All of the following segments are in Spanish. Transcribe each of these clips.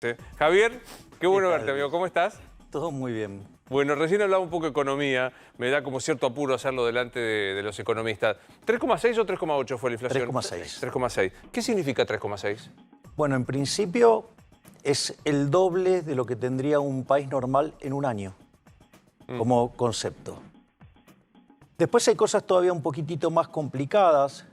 Sí. Javier, qué bueno tal, verte, amigo. Luis? ¿Cómo estás? Todo muy bien. Bueno, recién hablaba un poco de economía. Me da como cierto apuro hacerlo delante de los economistas. ¿3,6 o 3,8 fue la inflación? 3,6. 3,6. ¿Qué significa 3,6? Bueno, en principio es el doble de lo que tendría un país normal en un año, como concepto. Después hay cosas todavía un poquitito más complicadas.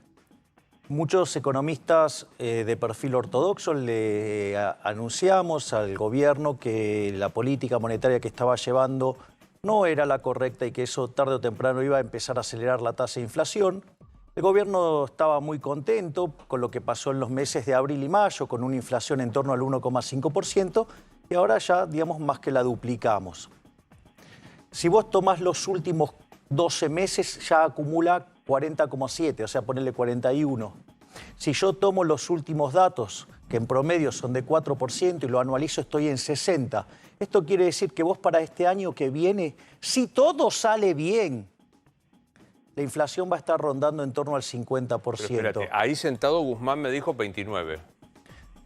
Muchos economistas de perfil ortodoxo le anunciamos al gobierno que la política monetaria que estaba llevando no era la correcta y que eso tarde o temprano iba a empezar a acelerar la tasa de inflación. El gobierno estaba muy contento con lo que pasó en los meses de abril y mayo, con una inflación en torno al 1,5%, y ahora ya, digamos, más que la duplicamos. Si vos tomás los últimos 12 meses, ya acumula 40,7, o sea, ponerle 41. Si yo tomo los últimos datos, que en promedio son de 4%, y lo anualizo, estoy en 60. Esto quiere decir que vos para este año que viene, si todo sale bien, la inflación va a estar rondando en torno al 50%. Pero espérate, ahí sentado Guzmán me dijo 29.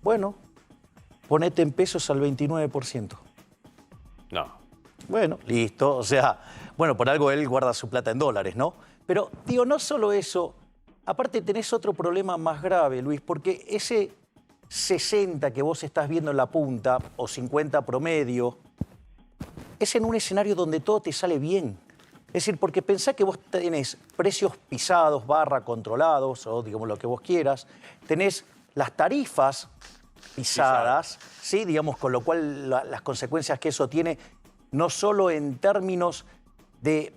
Bueno, ponete en pesos al 29%. No. Bueno, listo. O sea, bueno, por algo él guarda su plata en dólares, ¿no? Pero, digo, no solo eso. Aparte tenés otro problema más grave, Luis, porque ese 60 que vos estás viendo en la punta, o 50 promedio, es en un escenario donde todo te sale bien. Es decir, porque pensá que vos tenés precios pisados, controlados, o digamos lo que vos quieras, tenés las tarifas pisadas, ¿sí? Digamos, con lo cual las consecuencias que eso tiene, no solo en términos de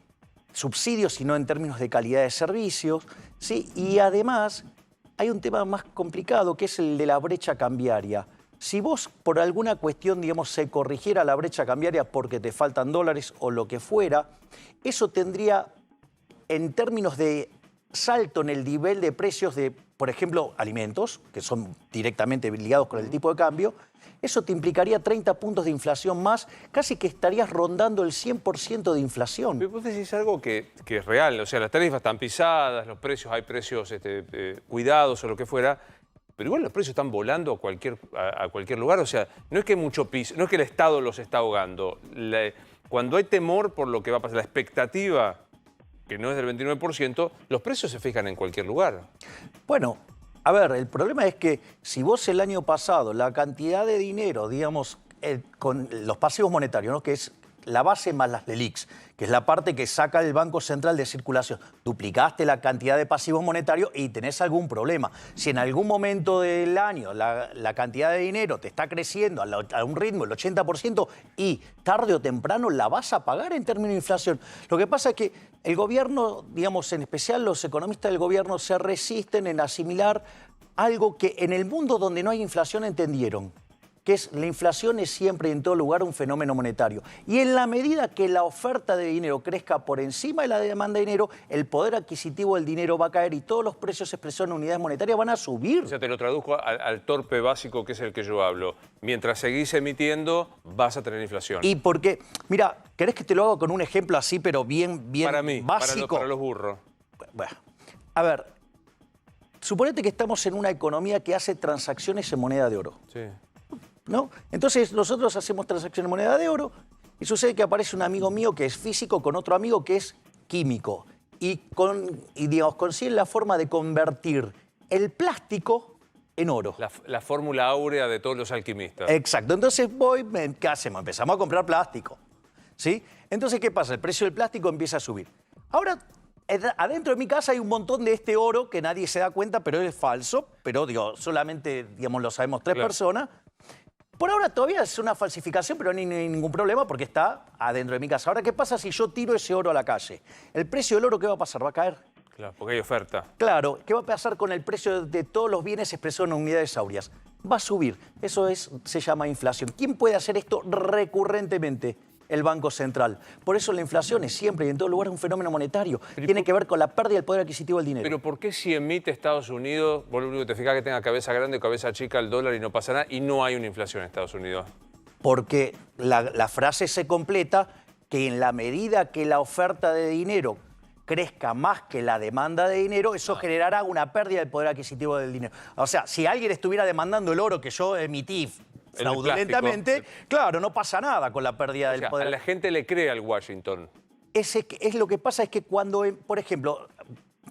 subsidios, sino en términos de calidad de servicios, ¿sí? Y además hay un tema más complicado, que es el de la brecha cambiaria. Si vos por alguna cuestión, digamos, se corrigiera la brecha cambiaria porque te faltan dólares o lo que fuera, eso tendría, en términos de salto en el nivel de precios de, por ejemplo, alimentos, que son directamente ligados con el tipo de cambio, eso te implicaría 30 puntos de inflación más, casi que estarías rondando el 100% de inflación. Pero vos decís algo que es real, o sea, las tarifas están pisadas, los precios, hay precios cuidados o lo que fuera, pero igual los precios están volando a cualquier lugar, o sea, no es que mucho piso, no es que el Estado los está ahogando. Cuando hay temor por lo que va a pasar, la expectativa, que no es del 29%, los precios se fijan en cualquier lugar. Bueno, a ver, el problema es que si vos el año pasado la cantidad de dinero, digamos, con los pasivos monetarios, ¿no? Que es la base más las LELIQs, que es la parte que saca el Banco Central de circulación, duplicaste la cantidad de pasivos monetarios y tenés algún problema. Si en algún momento del año la cantidad de dinero te está creciendo a un ritmo del 80% y tarde o temprano la vas a pagar en términos de inflación. Lo que pasa es que el gobierno, digamos, en especial los economistas del gobierno, se resisten en asimilar algo que en el mundo donde no hay inflación entendieron, que es la inflación es siempre y en todo lugar un fenómeno monetario. Y en la medida que la oferta de dinero crezca por encima de la demanda de dinero, el poder adquisitivo del dinero va a caer y todos los precios expresados en unidades monetarias van a subir. O sea, te lo traduzco al torpe básico que es el que yo hablo. Mientras seguís emitiendo, vas a tener inflación. Y porque, mira, ¿querés que te lo haga con un ejemplo así, pero bien para mí, básico? para los burros. Bueno, a ver, suponete que estamos en una economía que hace transacciones en moneda de oro. Sí. ¿No? Entonces nosotros hacemos transacciones en moneda de oro y sucede que aparece un amigo mío que es físico con otro amigo que es químico y digamos, consiguen la forma de convertir el plástico en oro. La fórmula áurea de todos los alquimistas. Exacto. Entonces ¿qué hacemos? Empezamos a comprar plástico, ¿sí? Entonces, ¿qué pasa? El precio del plástico empieza a subir. Ahora, adentro de mi casa hay un montón de este oro que nadie se da cuenta, pero es falso, pero digo, solamente, digamos, lo sabemos tres personas. Por ahora todavía es una falsificación, pero no hay ningún problema porque está adentro de mi casa. Ahora, ¿qué pasa si yo tiro ese oro a la calle? ¿El precio del oro qué va a pasar? ¿Va a caer? Claro, porque hay oferta. Claro, ¿qué va a pasar con el precio de todos los bienes expresados en unidades áureas? Va a subir. Eso se llama inflación. ¿Quién puede hacer esto recurrentemente? El Banco Central. Por eso la inflación es siempre y en todo lugar un fenómeno monetario. Tiene que ver con la pérdida del poder adquisitivo del dinero. Pero ¿por qué si emite Estados Unidos, vos lo único que te fijas que tenga cabeza grande o cabeza chica el dólar y no pasa nada, y no hay una inflación en Estados Unidos? Porque la frase se completa que en la medida que la oferta de dinero crezca más que la demanda de dinero, eso generará una pérdida del poder adquisitivo del dinero. O sea, si alguien estuviera demandando el oro que yo emití fraudulentamente, claro, no pasa nada con la pérdida O del sea, poder. a la gente le cree al Washington. Es lo que pasa es que cuando, por ejemplo,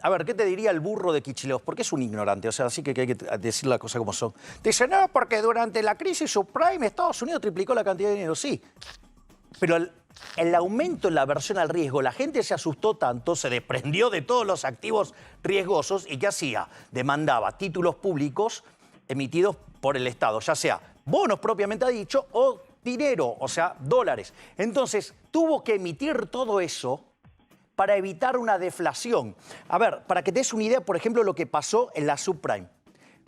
a ver, ¿qué te diría el burro de Kicillof? Porque es un ignorante, o sea, así que hay que decir las cosas como son. Dice, no, porque durante la crisis subprime Estados Unidos triplicó la cantidad de dinero. Sí, pero el aumento en la aversión al riesgo, la gente se asustó tanto, se desprendió de todos los activos riesgosos y ¿qué hacía? Demandaba títulos públicos emitidos por el Estado, ya sea bonos propiamente dicho o dinero, o sea, dólares. Entonces, tuvo que emitir todo eso para evitar una deflación. A ver, para que te des una idea, por ejemplo, lo que pasó en la subprime.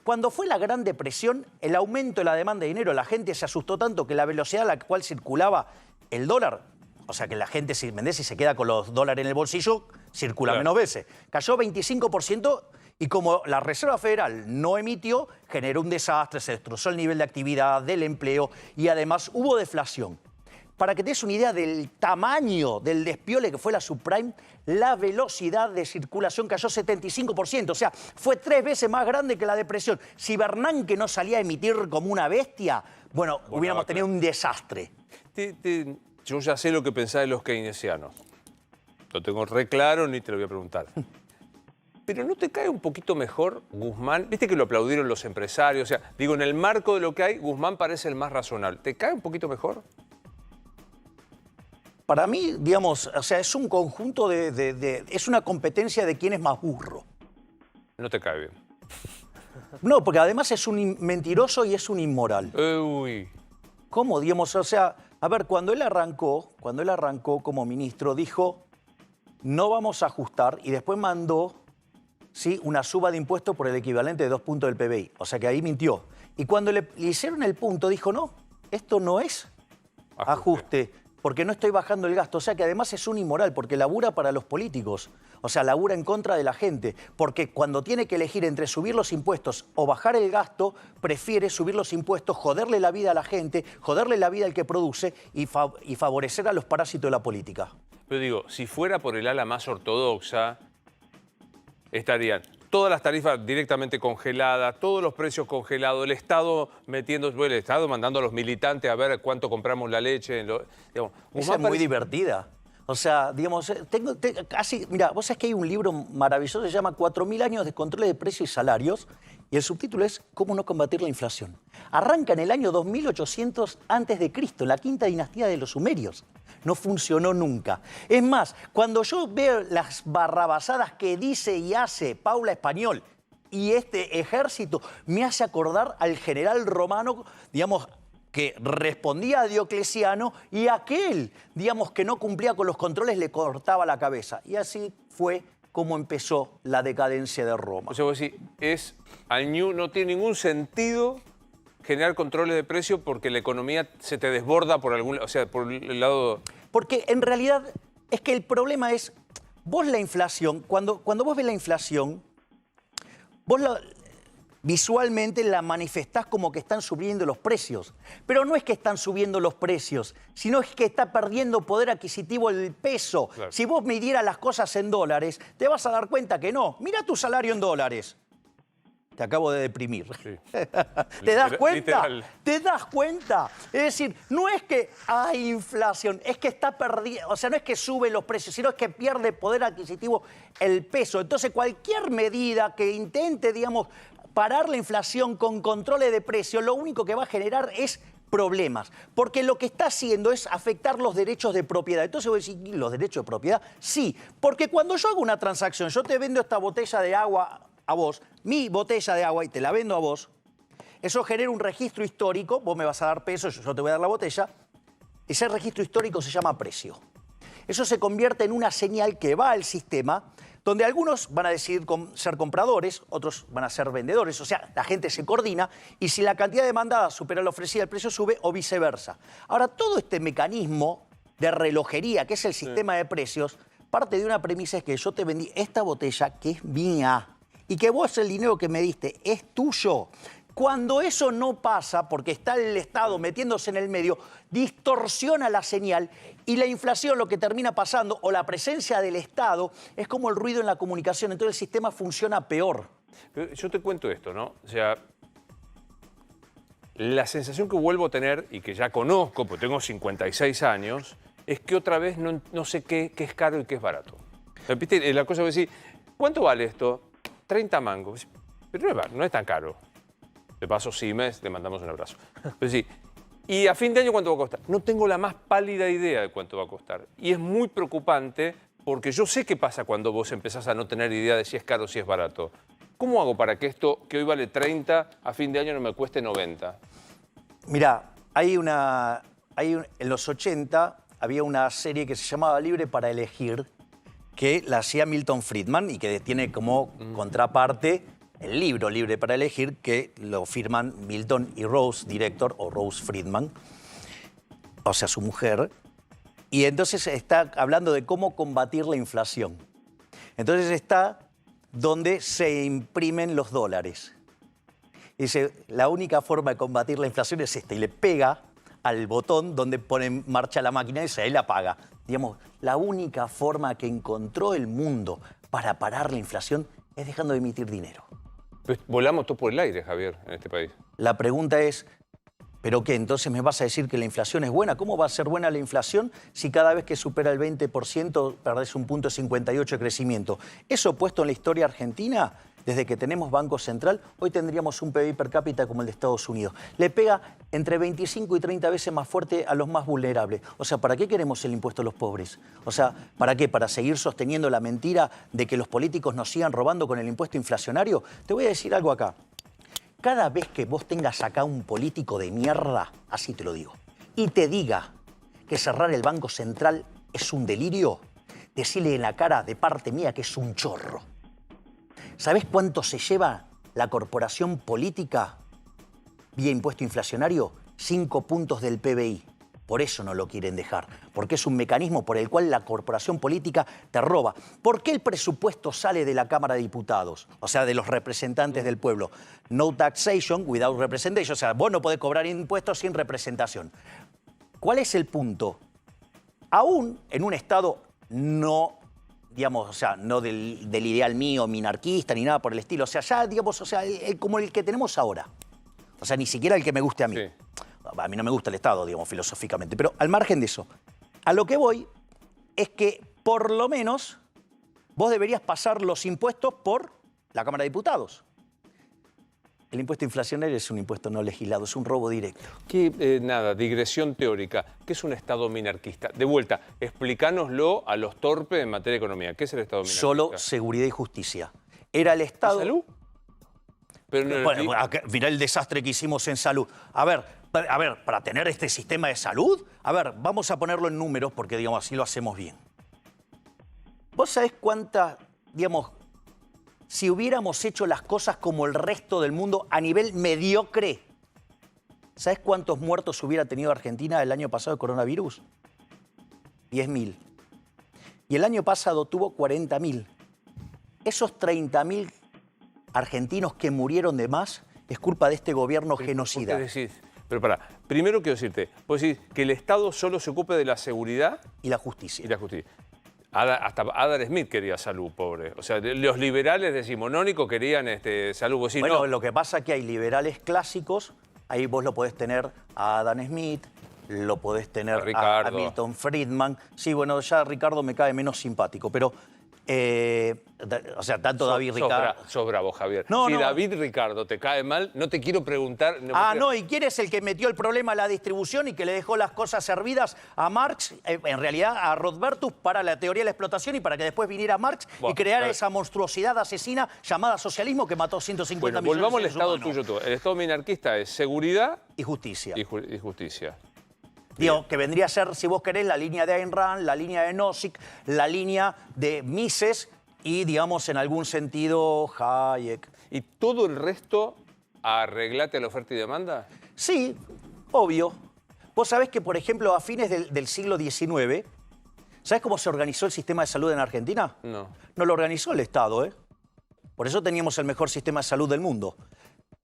Cuando fue la Gran Depresión, el aumento de la demanda de dinero, la gente se asustó tanto que la velocidad a la cual circulaba el dólar, o sea que la gente, si vendés y se queda con los dólares en el bolsillo, circula menos veces. Cayó 25% y como la Reserva Federal no emitió, generó un desastre, se destrozó el nivel de actividad, del empleo y además hubo deflación. Para que te des una idea del tamaño del despiole que fue la subprime, la velocidad de circulación cayó 75%. O sea, fue 3 veces más grande que la depresión. Si Bernanke no salía a emitir como una bestia, bueno, hubiéramos tenido un desastre. Yo ya sé lo que pensás de los keynesianos. Lo tengo re claro, ni te lo voy a preguntar. Pero ¿no te cae un poquito mejor Guzmán? Viste que lo aplaudieron los empresarios. O sea, digo, en el marco de lo que hay, Guzmán parece el más razonable. ¿Te cae un poquito mejor? Para mí, digamos, o sea, es un conjunto es una competencia de quién es más burro. No te cae bien. No, porque además es un mentiroso y es un inmoral. Uy. ¿Cómo? Digamos, o sea, a ver, cuando él arrancó como ministro, dijo, no vamos a ajustar, y después mandó, ¿sí?, una suba de impuestos por el equivalente de 2 puntos del PBI. O sea que ahí mintió. Y cuando le hicieron el punto, dijo, no, esto no es ajuste, porque no estoy bajando el gasto. O sea que además es un inmoral, porque labura para los políticos. O sea, labura en contra de la gente. Porque cuando tiene que elegir entre subir los impuestos o bajar el gasto, prefiere subir los impuestos, joderle la vida a la gente, joderle la vida al que produce y favorecer a los parásitos de la política. Pero digo, si fuera por el ala más ortodoxa, estarían todas las tarifas directamente congeladas, todos los precios congelados, el Estado el Estado mandando a los militantes a ver cuánto compramos la leche. Digamos, Esa es muy divertida. O sea, digamos, mira, vos sabés que hay un libro maravilloso que se llama 4000 años de control de precios y salarios, y el subtítulo es ¿Cómo no combatir la inflación? Arranca en el año 2800 a.C., en la quinta dinastía de los sumerios. No funcionó nunca. Es más, cuando yo veo las barrabasadas que dice y hace Paula Español y este ejército, me hace acordar al general romano, digamos, que respondía a Diocleciano, y aquel, digamos, que no cumplía con los controles le cortaba la cabeza. Y así fue como empezó la decadencia de Roma. O sea, vos decís, no tiene ningún sentido generar controles de precio porque la economía se te desborda por algún, o sea, por el lado... Porque en realidad es que el problema es, vos la inflación, cuando vos ves la inflación, vos visualmente la manifestás como que están subiendo los precios. Pero no es que están subiendo los precios, sino es que está perdiendo poder adquisitivo el peso. Claro. Si vos midieras las cosas en dólares, te vas a dar cuenta que no. Mira tu salario en dólares. Te acabo de deprimir. Sí. ¿Te das cuenta? Literal. ¿Te das cuenta? Es decir, no es que hay inflación, es que está perdiendo, o sea, no es que suben los precios, sino es que pierde poder adquisitivo el peso. Entonces, cualquier medida que intente, digamos, parar la inflación con controles de precios, lo único que va a generar es problemas, porque lo que está haciendo es afectar los derechos de propiedad. Entonces voy a decir, ¿los derechos de propiedad? Sí, porque cuando yo hago una transacción, yo te vendo esta botella de agua a vos, mi botella de agua, y te la vendo a vos, eso genera un registro histórico, vos me vas a dar pesos, yo te voy a dar la botella, ese registro histórico se llama precio. Eso se convierte en una señal que va al sistema, donde algunos van a decidir ser compradores, otros van a ser vendedores, o sea, la gente se coordina, y si la cantidad demandada supera la ofrecida, el precio sube, o viceversa. Ahora, todo este mecanismo de relojería, que es el sistema de precios, parte de una premisa es que yo te vendí esta botella que es mía, y que vos el dinero que me diste es tuyo. Cuando eso no pasa, porque está el Estado metiéndose en el medio, distorsiona la señal, y la inflación, lo que termina pasando, o la presencia del Estado, es como el ruido en la comunicación. Entonces el sistema funciona peor. Pero yo te cuento esto, ¿no? O sea, la sensación que vuelvo a tener, y que ya conozco, porque tengo 56 años, es que otra vez no sé qué es caro y qué es barato. ¿Viste? La cosa que decís, ¿cuánto vale esto? 30 mangos. Pero no es tan caro. De paso, Siemens, le mandamos un abrazo. Pero sí, ¿y a fin de año cuánto va a costar? No tengo la más pálida idea de cuánto va a costar. Y es muy preocupante porque yo sé qué pasa cuando vos empezás a no tener idea de si es caro o si es barato. ¿Cómo hago para que esto, que hoy vale 30, a fin de año no me cueste 90? Mirá, en los 80 había una serie que se llamaba Libre para Elegir, que la hacía Milton Friedman y que tiene como contraparte el libro Libre para Elegir, que lo firman Milton y Rose, director, o Rose Friedman, o sea, su mujer. Y entonces está hablando de cómo combatir la inflación. Entonces está donde se imprimen los dólares. Dice, la única forma de combatir la inflación es esta, y le pega al botón donde pone en marcha la máquina y dice, él la paga. Digamos, la única forma que encontró el mundo para parar la inflación es dejando de emitir dinero. Pues volamos todo por el aire, Javier, en este país. La pregunta es, ¿pero qué? ¿Entonces me vas a decir que la inflación es buena? ¿Cómo va a ser buena la inflación si cada vez que supera el 20% perdés un punto 58 de crecimiento? Eso puesto en la historia argentina, desde que tenemos Banco Central, hoy tendríamos un PBI per cápita como el de Estados Unidos. Le pega entre 25 y 30 veces más fuerte a los más vulnerables. O sea, ¿para qué queremos el impuesto a los pobres? O sea, ¿para qué? ¿Para seguir sosteniendo la mentira de que los políticos nos sigan robando con el impuesto inflacionario? Te voy a decir algo acá. Cada vez que vos tengas acá un político de mierda, así te lo digo, y te diga que cerrar el Banco Central es un delirio, decile en la cara de parte mía que es un chorro. ¿Sabés cuánto se lleva la corporación política vía impuesto inflacionario? 5 puntos del PBI. Por eso no lo quieren dejar, porque es un mecanismo por el cual la corporación política te roba. ¿Por qué el presupuesto sale de la Cámara de Diputados? O sea, de los representantes del pueblo. No taxation without representation. O sea, vos no podés cobrar impuestos sin representación. ¿Cuál es el punto? Aún en un Estado no, digamos, o sea, no del ideal mío, minarquista, ni nada por el estilo. O sea, ya, digamos, o sea, como el que tenemos ahora. O sea, ni siquiera el que me guste a mí. Sí. A mí no me gusta el Estado, digamos, filosóficamente. Pero al margen de eso, a lo que voy es que, por lo menos, vos deberías pasar los impuestos por la Cámara de Diputados. El impuesto inflacionario es un impuesto no legislado, es un robo directo. Nada, digresión teórica. ¿Qué es un Estado minarquista? De vuelta, explícanoslo a los torpes en materia de economía. ¿Qué es el Estado minarquista? Solo seguridad y justicia. Era el Estado... ¿Y salud? Pero no, bueno, mirá el desastre que hicimos en salud. A ver, para tener este sistema de salud, a ver, vamos a ponerlo en números porque, digamos, así lo hacemos bien. ¿Vos sabés cuánta, digamos, si hubiéramos hecho las cosas como el resto del mundo a nivel mediocre, ¿sabés cuántos muertos hubiera tenido Argentina el año pasado de coronavirus? 10.000. Y el año pasado tuvo 40.000. Esos 30.000 argentinos que murieron de más es culpa de este gobierno genocida. ¿Qué decís? Pero pará, primero quiero decirte, vos decís que el Estado solo se ocupe de la seguridad y la justicia. Y la justicia. Hasta Adam Smith quería salud, pobre. O sea, los liberales decimonónicos querían salud. Vos decís, bueno, no. Lo que pasa es que hay liberales clásicos, ahí vos lo podés tener a Adam Smith, lo podés tener a Milton Friedman. Sí, bueno, ya a Ricardo me cae menos simpático, pero... o sea, tanto David Ricardo... Sos bravo, Javier. No, si no. David Ricardo te cae mal, no te quiero preguntar... No, ¿y quién es el que metió el problema a la distribución y que le dejó las cosas servidas a Marx, en realidad a Rothbardus, para la teoría de la explotación y para que después viniera Marx y creara esa monstruosidad asesina llamada socialismo que mató 150 millones de volvamos al seres Estado humanos? tuyo. El Estado minarquista es seguridad... Y justicia. Y justicia. Digo, que vendría a ser, si vos querés, la línea de Ayn Rand, la línea de Nozick, la línea de Mises y, digamos, en algún sentido, Hayek. ¿Y todo el resto arreglate a la oferta y demanda? Sí, obvio. Vos sabés que, por ejemplo, a fines del siglo XIX, ¿sabés cómo se organizó el sistema de salud en Argentina? No. No lo organizó el Estado, ¿eh? Por eso teníamos el mejor sistema de salud del mundo.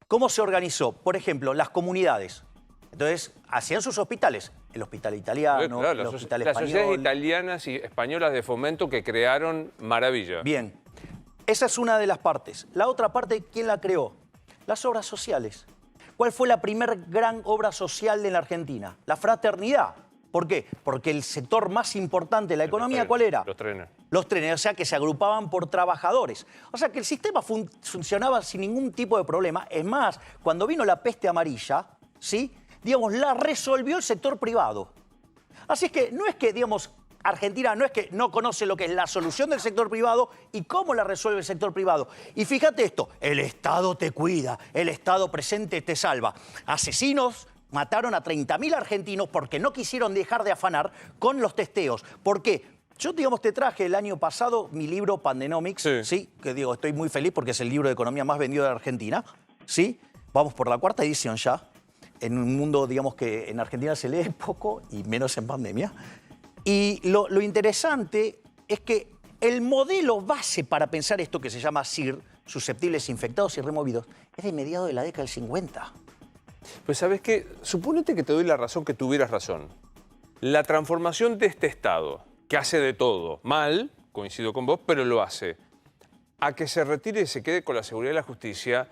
¿Cómo se organizó? Por ejemplo, las comunidades. Entonces, hacían sus hospitales. El hospital italiano, claro, el hospital las español. sociedades italianas y españolas de fomento que crearon maravilla. Bien. Esa es una de las partes. La otra parte, ¿quién la creó? Las obras sociales. ¿Cuál fue la primera gran obra social de la Argentina? La fraternidad. ¿Por qué? Porque el sector más importante de la economía, ¿cuál era? Los trenes. Los trenes, o sea, que se agrupaban por trabajadores. O sea, que el sistema funcionaba sin ningún tipo de problema. Es más, cuando vino la peste amarilla, ¿sí? Digamos, la resolvió el sector privado. Así es que no es que, digamos, Argentina no es que no conoce lo que es la solución del sector privado y cómo la resuelve el sector privado. Y fíjate esto, el Estado te cuida, el Estado presente te salva. Asesinos mataron a 30.000 argentinos porque no quisieron dejar de afanar con los testeos. ¿Por qué? Yo, digamos, te traje el año pasado mi libro Pandenomics, ¿sí? Que digo, estoy muy feliz porque es el libro de economía más vendido de Argentina, ¿sí? Vamos por la 4ª edición ya, en un mundo, digamos, que en Argentina se lee poco y menos en pandemia. Y lo interesante es que el modelo base para pensar esto que se llama SIR, susceptibles, infectados y removidos, es de mediados de la década del 50. Pues ¿sabes qué? Supónete que te doy la razón, que tuvieras razón. La transformación de este Estado, que hace de todo, mal, coincido con vos, pero lo hace, a que se retire y se quede con la seguridad y la justicia,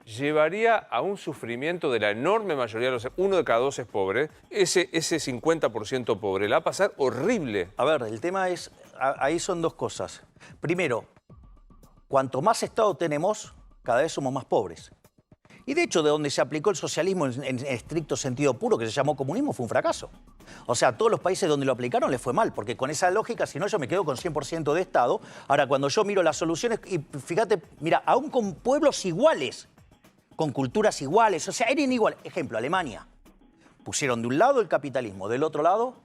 llevaría a un sufrimiento de la enorme mayoría de los... 1 de cada 2 es pobre, ese 50% pobre, la va a pasar horrible. A ver, el tema es, ahí son dos cosas. Primero, cuanto más Estado tenemos, cada vez somos más pobres. Y de hecho, de donde se aplicó el socialismo en estricto sentido puro, que se llamó comunismo, fue un fracaso. O sea, todos los países donde lo aplicaron les fue mal, porque con esa lógica, si no, yo me quedo con 100% de Estado. Ahora, cuando yo miro las soluciones, y fíjate, mira, aún con pueblos iguales, con culturas iguales, o sea, eran iguales. Ejemplo, Alemania. Pusieron de un lado el capitalismo, del otro lado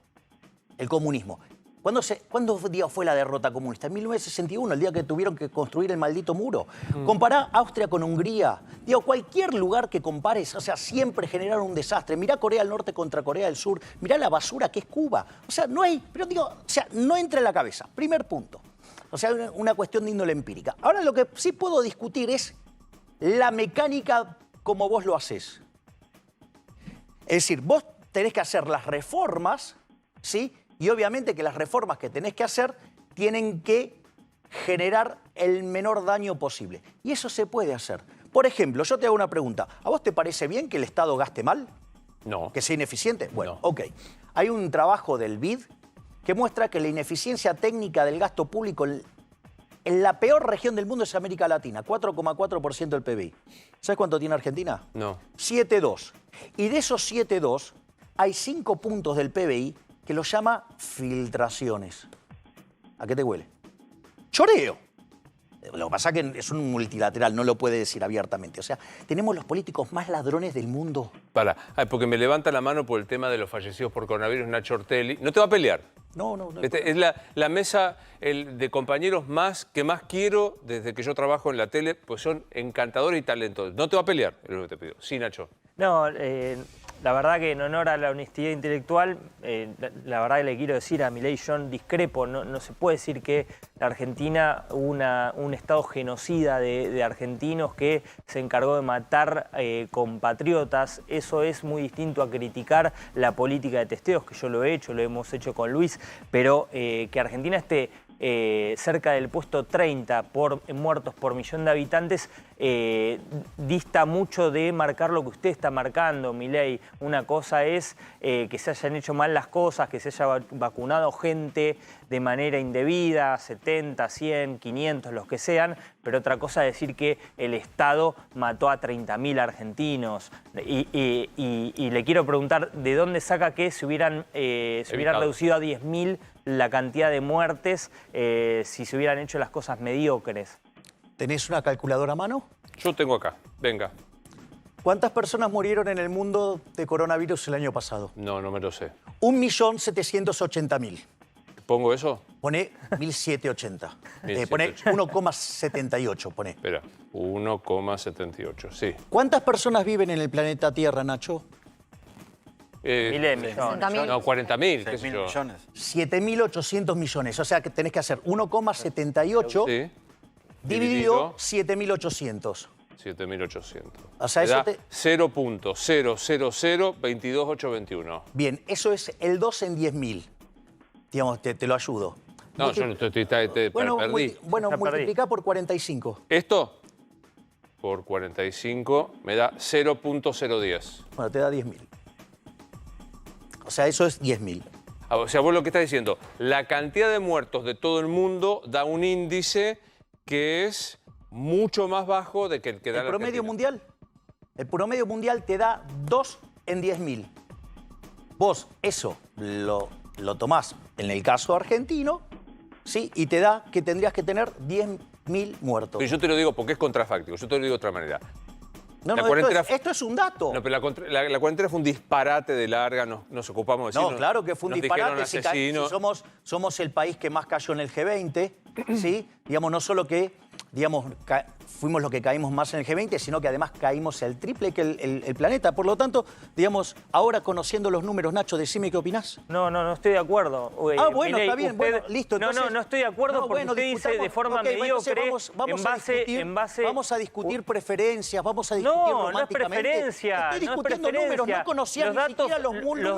el comunismo. ¿Cuándo día fue la derrota comunista? En 1961, el día que tuvieron que construir el maldito muro. Compará Austria con Hungría. Digo, cualquier lugar que compares, o sea, siempre generaron un desastre. Mirá Corea del Norte contra Corea del Sur. Mirá la basura que es Cuba. O sea, no hay, pero digo, o sea, no entra en la cabeza. Primer punto. O sea, una cuestión de índole empírica. Ahora lo que sí puedo discutir es la mecánica como vos lo haces. Es decir, vos tenés que hacer las reformas, ¿sí? Y obviamente que las reformas que tenés que hacer tienen que generar el menor daño posible. Y eso se puede hacer. Por ejemplo, yo te hago una pregunta. ¿A vos te parece bien que el Estado gaste mal? No. ¿Que sea ineficiente? Bueno, No. ok. Hay un trabajo del BID que muestra que la ineficiencia técnica del gasto público en la peor región del mundo es América Latina, 4,4% del PBI. ¿Sabes cuánto tiene Argentina? No. 7,2. Y de esos 7,2 hay 5 puntos del PBI que lo llama filtraciones. ¿A qué te huele? Choreo. Lo que pasa es que es un multilateral, no lo puede decir abiertamente. O sea, tenemos los políticos más ladrones del mundo. Porque me levanta la mano por el tema de los fallecidos por coronavirus, Nacho Ortelli. No te va a pelear. No. Es la mesa de compañeros que más quiero desde que yo trabajo en la tele, pues son encantadores y talentosos. No te va a pelear, es lo que te pido. Sí, Nacho. No, la verdad que en honor a la honestidad intelectual, la verdad que le quiero decir a Milei, yo discrepo, no se puede decir que la Argentina hubo un estado genocida de argentinos que se encargó de matar compatriotas. Eso es muy distinto a criticar la política de testeos, que yo lo he hecho, lo hemos hecho con Luis, pero que Argentina esté cerca del puesto 30 en muertos por millón de habitantes, dista mucho de marcar lo que usted está marcando, Milei. Una cosa es que se hayan hecho mal las cosas, que se haya vacunado gente de manera indebida, 70, 100, 500, los que sean, pero otra cosa es decir que el Estado mató a 30.000 argentinos. Y le quiero preguntar, ¿de dónde saca que se hubieran reducido a 10.000 la cantidad de muertes si se hubieran hecho las cosas mediocres? ¿Tenés una calculadora a mano? Yo tengo acá, venga. ¿Cuántas personas murieron en el mundo de coronavirus el año pasado? No me lo sé. 1.780.000. ¿Pongo eso? Pone 1.780. Pone 1,78, pone. Espera, 1,78, sí. ¿Cuántas personas viven en el planeta Tierra, Nacho? Millones. No, 40.000, qué sé yo. 7.800 millones. O sea que tenés que hacer 1,78 Sí. dividido 7.800. 7.800. O sea, eso te... 0.00022.821. Bien, eso es el 2 en 10.000. Digamos, te lo ayudo. No, yo no estoy Bueno, perdí. multiplicá por 45. ¿Esto? por 45 me da 0.010. Bueno, te da 10.000. O sea, eso es 10.000. O sea, vos lo que estás diciendo, la cantidad de muertos de todo el mundo da un índice que es mucho más bajo de que el que da ¿El la promedio Argentina. mundial? El promedio mundial te da 2 en 10.000. Vos eso lo tomás en el caso argentino, ¿sí? Y te da que tendrías que tener 10.000 muertos. Pero yo te lo digo porque es contrafáctico, yo te lo digo de otra manera. No, la no, cuarentena esto es un dato. No, pero la cuarentena fue un disparate de larga, nos ocupamos de decir. No, claro que fue un nos disparate. dijeron Si asesinos. somos el país que más cayó en el G20, ¿sí? Digamos, no solo que fuimos los que caímos más en el G20, sino que además caímos el triple que el planeta. Por lo tanto, digamos, ahora conociendo los números, Nacho, decime qué opinás. No estoy de acuerdo. Bueno, Milei, está bien, bueno, listo. Entonces, no estoy de acuerdo porque usted dice de forma mediocre, vamos a discutir preferencias, vamos a discutir no es románticamente. preferencia. Estoy no es discutiendo preferencia. números, no conocía los ni datos, siquiera los números.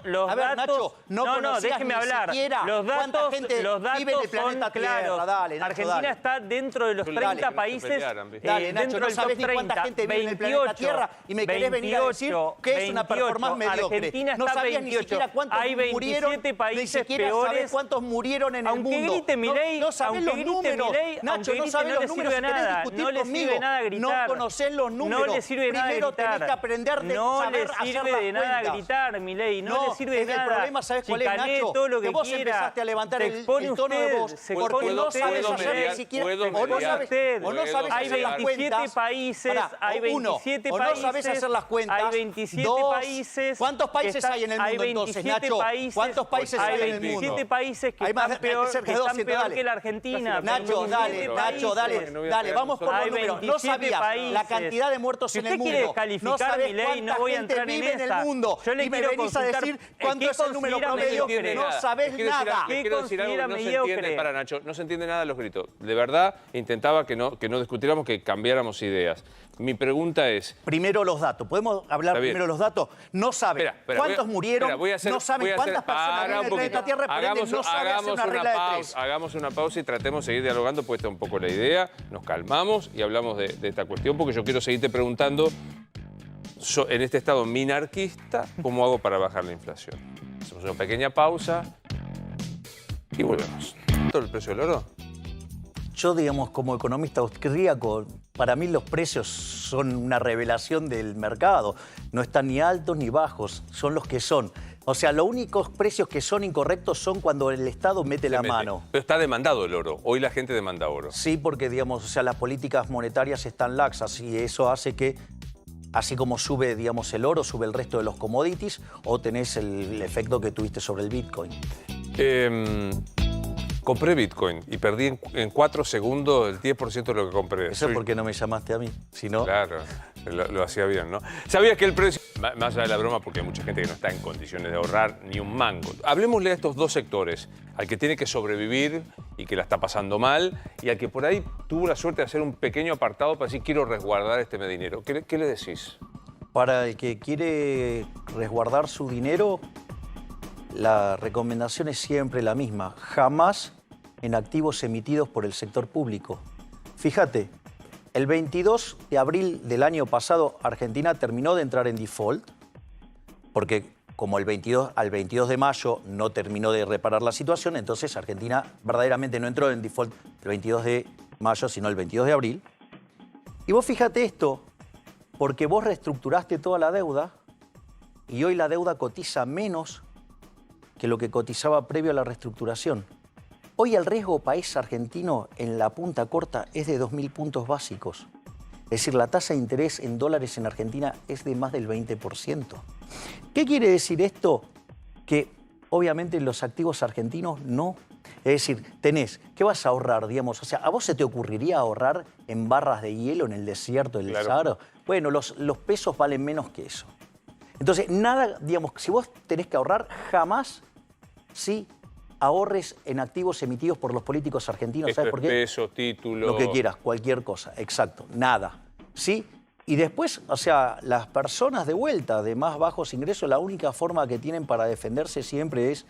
Los a ver, datos, Nacho, no conocías déjeme ni hablar. siquiera Los cuánta datos, gente vive en el planeta son Tierra. claros. Dale, Nacho, Argentina dale. está dentro de los Dale, 30 que no se países. pelearan, ¿viste? Dale, Nacho, dentro no del sabés top ni cuánta 30, gente vive en el planeta Tierra y me querés venir a decir que es una performance mediocre. Argentina No está sabías 28. ni siquiera cuántos Hay 27 murieron, ni países siquiera peores. sabés cuántos murieron en el mundo. Aunque grite Milei, no sabés los números. Nacho, no sabés los números. Si querés discutir no le conmigo, sirve nada gritar. no conocés los números. No le sirve nada Primero gritar. tenés que aprender de no saber le hacer sirve las de nada cuentas. gritar, Milei. No le sirve de el nada. problema, ¿sabés cuál es, Chicanee Nacho? todo lo que vos quiera. empezaste a levantar Se el expone tono de usted, voz se porque expone no usted, sabes puedo hacer mediar, ni siquiera, puedo o no mediar, sabes, puedo o no sabes Hay hacer las 27 cuentas. países, Pará, hay 27 o no países. sabes hacer las cuentas. Hay 27 Dos, países. ¿cuántos países que hay en el hay mundo entonces, 27 Nacho? países, ¿Cuántos países hay en el mundo? 27 países que Hay más están de- peor, cerca de que están 200, peor dale. que la Argentina. Nacho, 27 dale, Nacho, dale, países. dale, vamos por los Hay números. No 27 sabías la países. cantidad de muertos Si en el usted mundo. quiere descalificar No sabés Milei, cuánta no voy a gente entrar en vive en esa. el mundo. Yo le Y me quiero venís a consultar, decir ¿qué cuánto es el número considera promedio. mediocre? No sabés nada. Les quiero decir algo que no se considera entiende. mediocre? Para Nacho, no se entiende nada de los gritos. De verdad, intentaba que no discutiéramos, que cambiáramos ideas. Mi pregunta es... Primero los datos. ¿Podemos hablar Está bien. primero los datos? No saben Espera, cuántos murieron, no saben cuántas personas para viven en el un planeta poquito. Tierra, por ende no saben hacer una regla de tres. Hagamos una pausa y tratemos de seguir dialogando, pues esta es un poco la idea. Nos calmamos y hablamos de esta cuestión, porque yo quiero seguirte preguntando, en este estado minarquista, ¿cómo hago para bajar la inflación? Hacemos una pequeña pausa y volvemos. ¿Todo el precio del oro? Yo, digamos, como economista austríaco, para mí los precios son una revelación del mercado. No están ni altos ni bajos, son los que son. O sea, los únicos precios que son incorrectos son cuando el Estado mete la mano. Pero está demandado el oro. Hoy la gente demanda oro. Sí, porque, digamos, o sea, las políticas monetarias están laxas y eso hace que, así como sube, digamos, el oro, sube el resto de los commodities, o tenés el efecto que tuviste sobre el Bitcoin. Compré Bitcoin y perdí en 4 segundos el 10% de lo que compré. Eso es porque no me llamaste a mí, si no... Claro, lo hacía bien, ¿no? ¿Sabías que el precio, más allá de la broma, porque hay mucha gente que no está en condiciones de ahorrar ni un mango? Hablemosle a estos dos sectores, al que tiene que sobrevivir y que la está pasando mal, y al que por ahí tuvo la suerte de hacer un pequeño apartado para decir, quiero resguardar este dinero. ¿Qué le decís? Para el que quiere resguardar su dinero, la recomendación es siempre la misma. Jamás en activos emitidos por el sector público. Fíjate, el 22 de abril del año pasado, Argentina terminó de entrar en default, porque como al 22 de mayo no terminó de reparar la situación, entonces Argentina verdaderamente no entró en default el 22 de mayo, sino el 22 de abril. Y vos fíjate esto, porque vos reestructuraste toda la deuda y hoy la deuda cotiza menos que lo que cotizaba previo a la reestructuración. Hoy el riesgo país argentino en la punta corta es de 2.000 puntos básicos. Es decir, la tasa de interés en dólares en Argentina es de más del 20%. ¿Qué quiere decir esto? Que obviamente los activos argentinos no. Es decir, ¿qué vas a ahorrar, digamos? O sea, ¿a vos se te ocurriría ahorrar en barras de hielo en el desierto del Sahara? Bueno, los pesos valen menos que eso. Entonces, nada, digamos, si vos tenés que ahorrar, jamás sí ahorres en activos emitidos por los políticos argentinos. ¿Sabes por qué? Peso, título... Lo que quieras, cualquier cosa, exacto, nada. ¿Sí? Y después, o sea, las personas de vuelta de más bajos ingresos, la única forma que tienen para defenderse siempre es,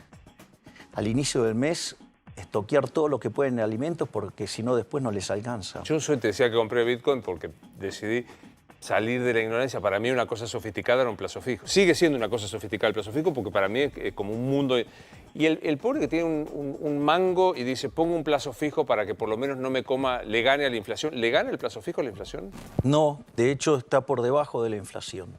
al inicio del mes, estoquear todo lo que pueden en alimentos porque si no después no les alcanza. Yo te decía que compré Bitcoin porque decidí salir de la ignorancia. Para mí una cosa sofisticada era un plazo fijo. Sigue siendo una cosa sofisticada el plazo fijo porque para mí es como un mundo... Y el pobre que tiene un mango y dice, pongo un plazo fijo para que por lo menos no me coma, le gane a la inflación. ¿Le gana el plazo fijo a la inflación? No, de hecho está por debajo de la inflación.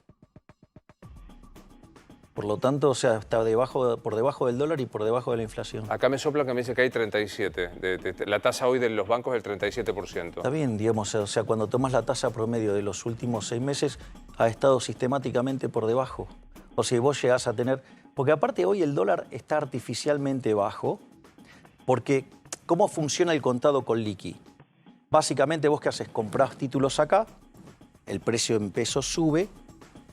Por lo tanto, o sea, está por debajo del dólar y por debajo de la inflación. Acá me soplan que me dice que hay 37. La tasa hoy de los bancos es del 37%. Está bien, digamos, o sea, cuando tomas la tasa promedio de los últimos 6 meses, ha estado sistemáticamente por debajo. O sea, vos llegás a tener... Porque aparte hoy el dólar está artificialmente bajo, porque ¿cómo funciona el contado con liqui? Básicamente vos qué haces, comprás títulos acá, el precio en pesos sube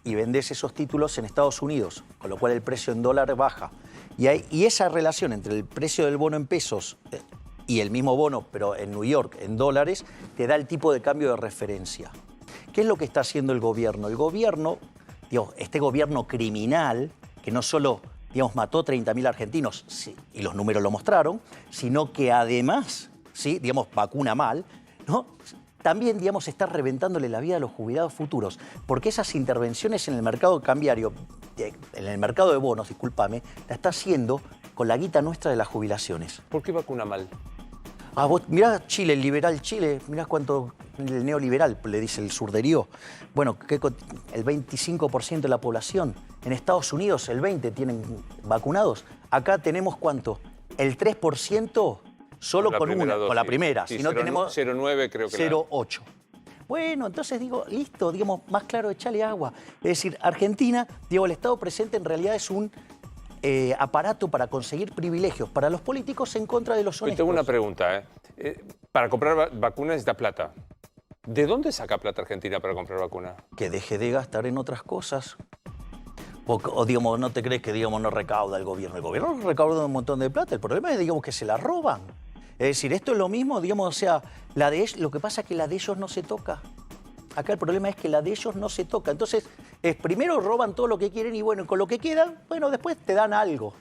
y vendés esos títulos en Estados Unidos, con lo cual el precio en dólar baja. Y esa relación entre el precio del bono en pesos y el mismo bono, pero en New York, en dólares, te da el tipo de cambio de referencia. ¿Qué es lo que está haciendo el gobierno? El gobierno, digamos, este gobierno criminal, que no solo, digamos, mató 30.000 argentinos, sí, y los números lo mostraron, sino que además, sí, digamos, vacuna mal, ¿no? También, digamos, está reventándole la vida a los jubilados futuros, porque esas intervenciones en el mercado cambiario, en el mercado de bonos, discúlpame, la está haciendo con la guita nuestra de las jubilaciones. ¿Por qué vacuna mal? Ah, vos mirá Chile, el liberal Chile, mirá cuánto, el neoliberal, le dice el surderío. Bueno, el 25% de la población. En Estados Unidos el 20% tienen vacunados. Acá tenemos ¿cuánto? El 3% solo con la primera. Sí, si no 0, tenemos 0,9 creo que 0,8. Bueno, entonces digo, listo, digamos, más claro, echale agua. Es decir, Argentina, digo, el Estado presente en realidad es un aparato para conseguir privilegios para los políticos en contra de los honestos. Tengo una pregunta. Para comprar vacunas necesita plata. ¿De dónde saca plata Argentina para comprar vacunas? Que deje de gastar en otras cosas. O digamos, ¿no te crees que digamos, no recauda el gobierno? El gobierno recauda un montón de plata. El problema es digamos, que se la roban. Es decir, esto es lo mismo, digamos, o sea, lo que pasa es que la de ellos no se toca. Acá el problema es que la de ellos no se toca. Entonces, primero roban todo lo que quieren y bueno, con lo que quedan, bueno, después te dan algo.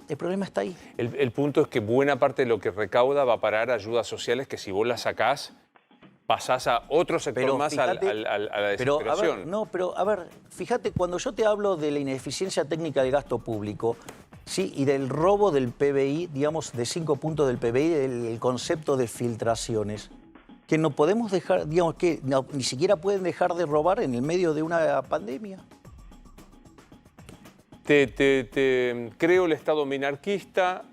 El problema está ahí. El punto es que buena parte de lo que recauda va a parar a ayudas sociales que si vos las sacás, pasás a otro sector pero más fíjate, a la desesperación. Pero a ver, fíjate, cuando yo te hablo de la ineficiencia técnica del gasto público, sí, y del robo del PBI, digamos, de 5 puntos del PBI, el concepto de filtraciones, que no podemos dejar, digamos, que ni siquiera pueden dejar de robar en el medio de una pandemia. Creo el Estado minarquista.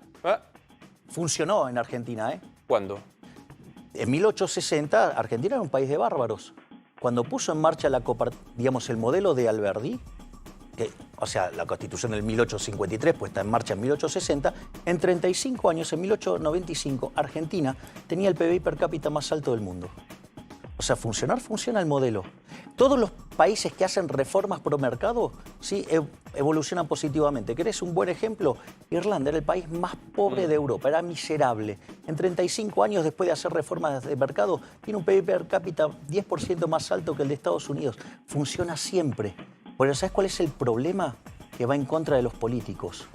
Funcionó en Argentina, ¿eh? ¿Cuándo? En 1860, Argentina era un país de bárbaros. Cuando puso en marcha digamos, el modelo de Alberdi, o sea, la Constitución del 1853 puesta en marcha en 1860, en 35 años, en 1895, Argentina tenía el PBI per cápita más alto del mundo. O sea, funciona el modelo. Todos los países que hacen reformas pro mercado, sí, evolucionan positivamente. ¿Querés un buen ejemplo? Irlanda era el país más pobre de Europa, era miserable. En 35 años después de hacer reformas de mercado, tiene un PBI per cápita 10% más alto que el de Estados Unidos. Funciona siempre. Pero ¿sabes cuál es el problema? Que va en contra de los políticos.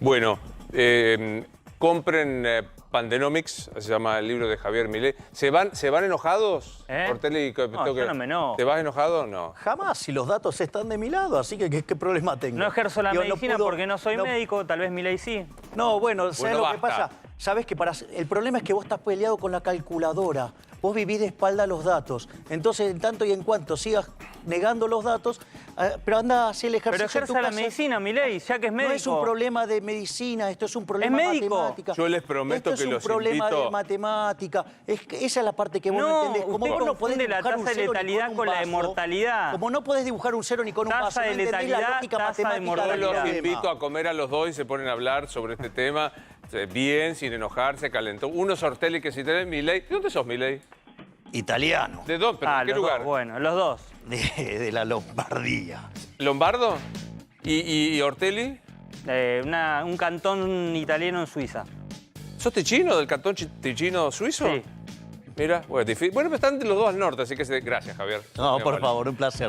Bueno, compren Pandenomics, se llama el libro de Javier Milei. ¿Se van enojados? Ortelli, no, yo no me enojo. ¿Te vas enojado o no? Jamás, si los datos están de mi lado, así que ¿qué problema tengo? No ejerzo la medicina porque no soy médico, tal vez Milei sí. No, bueno, ¿sabes lo que pasa? Sabes que el problema es que vos estás peleado con la calculadora. Vos vivís de espalda a los datos. Entonces, en tanto y en cuanto sigas negando los datos, pero anda a hacer el ejercicio. Pero ejerza la medicina, Milei, ya que es médico. No es un problema de medicina, esto es un problema de matemática. Yo les prometo que los invito... Esto es un problema de matemática. Esa es la parte que vos no entendés. Como vos no podés dibujar la tasa de letalidad con la de mortalidad. Como no podés dibujar un cero ni con un vaso. Tasa de letalidad, tasa de mortalidad. Yo los invito a comer a los dos y se ponen a hablar sobre este tema bien, sin enojarse, calentó. Uno es Ortelli, que si tenés Milei. ¿De dónde sos, Milei? Italiano. ¿De dónde? ¿Pero en qué lugar? Bueno, los dos. De la Lombardía. ¿Lombardo? ¿Y Ortelli? Un cantón italiano en Suiza. ¿Sos ticino, del cantón ticino suizo? Sí. Mira, bueno, difícil. Bueno, pero están los dos al norte, así que gracias, Javier. No, por favor, un placer.